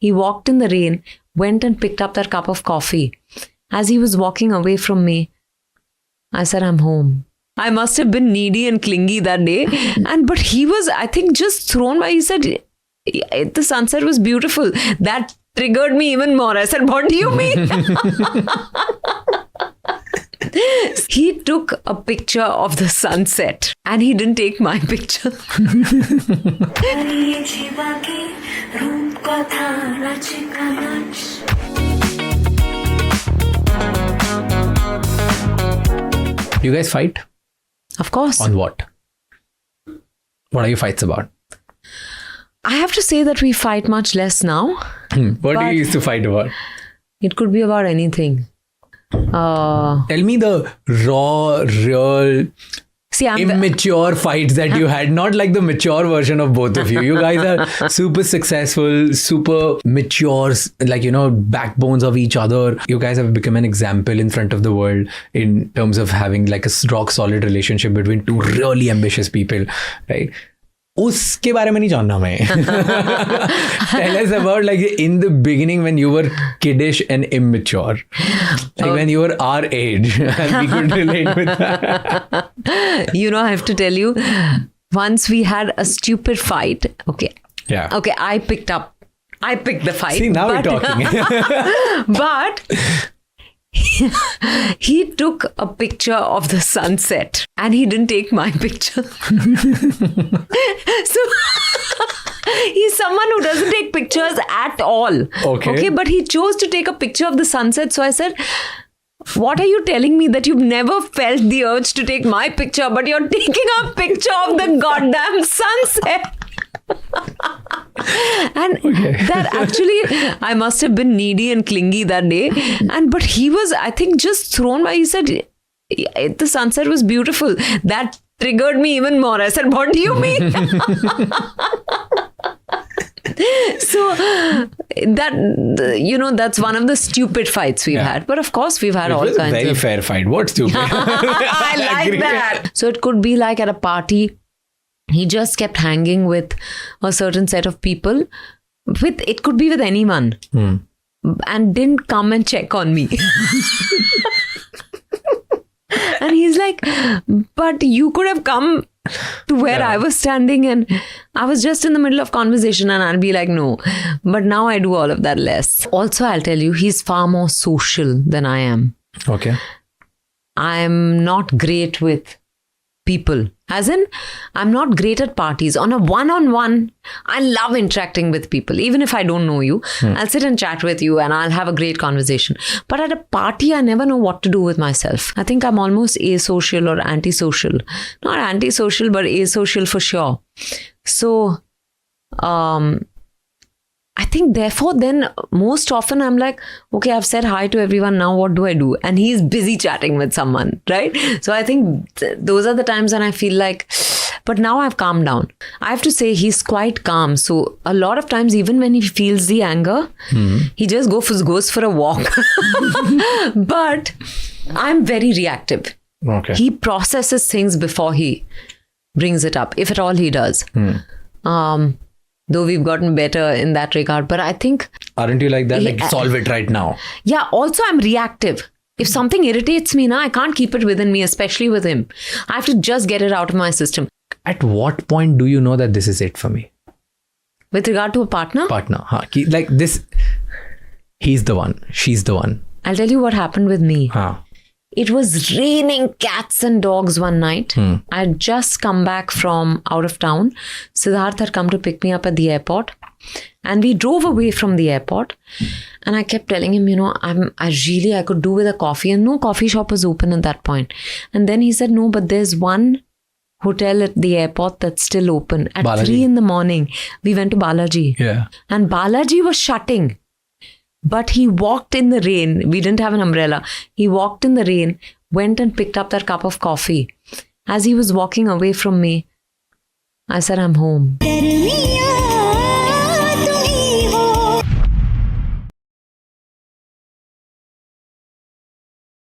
He walked in the rain, went and picked up that cup of coffee. As he was walking away from me, I said, I'm home. I must have been needy and clingy that day. But he was, I think, just thrown by, he said, the sunset was beautiful. That triggered me even more. I said, what do you mean? He took a picture of the sunset and he didn't take my picture. Do you guys fight? Of course. On what? What are your fights about? I have to say that we fight much less now. What do you used to fight about? It could be about anything. Tell me the raw, real, immature fights that you had. Not like the mature version of both of you. You guys are super successful, super mature, like, backbones of each other. You guys have become an example in front of the world in terms of having like a rock solid relationship between two really ambitious people, right? उसके बारे में नहीं जानना मैं. Tell us about like in the beginning when you were kiddish and immature, like when you were our age, and we could relate with that. I have to tell you, once we had a stupid fight. Okay. Yeah. Okay, I picked the fight. See, now we're talking. But he took a picture of the sunset and he didn't take my picture. So he's someone who doesn't take pictures at all. Okay, but he chose to take a picture of the sunset. So I said, what are you telling me, that you've never felt the urge to take my picture, but you're taking a picture of the goddamn sunset? And that actually, I must have been needy and clingy that day. But he was, I think, just thrown by, he said, the sunset was beautiful. That triggered me even more. I said, what do you mean? So that's one of the stupid fights we've had. But of course, we've had all kinds of... It was a very fair fight. What stupid? I like that. So it could be like at a party. He just kept hanging with a certain set of people. It could be with anyone. And didn't come and check on me. And he's like, but you could have come to where I was standing and I was just in the middle of conversation, and I'll be like, no. But now I do all of that less. Also, I'll tell you, he's far more social than I am. Okay. I'm not great with people. As in, I'm not great at parties. On a one-on-one, I love interacting with people. Even if I don't know you, I'll sit and chat with you and I'll have a great conversation. But at a party, I never know what to do with myself. I think I'm almost asocial or antisocial. Not antisocial, but asocial for sure. So, I think therefore then most often I'm like, okay, I've said hi to everyone, now what do I do? And he's busy chatting with someone, right? So I think those are the times when I feel like, but now I've calmed down. I have to say he's quite calm. So a lot of times, even when he feels the anger, he just goes for a walk. But I'm very reactive. Okay. He processes things before he brings it up, if at all he does. Though we've gotten better in that regard. But I think... Aren't you like that? Like, solve it right now. Yeah. Also, I'm reactive. If something irritates me, I can't keep it within me, especially with him. I have to just get it out of my system. At what point do you know that this is it for me? With regard to a partner? Like this, he's the one. She's the one. I'll tell you what happened with me. It was raining cats and dogs one night. I had just come back from out of town. Siddharth had come to pick me up at the airport. And we drove away from the airport. And I kept telling him, I could do with a coffee. And no coffee shop was open at that point. And then he said, no, but there's one hotel at the airport that's still open. At Balaji. 3 a.m, we went to Balaji. Yeah. And Balaji was shutting. But he walked in the rain. We didn't have an umbrella. He walked in the rain, went and picked up that cup of coffee. As he was walking away from me, I said, I'm home.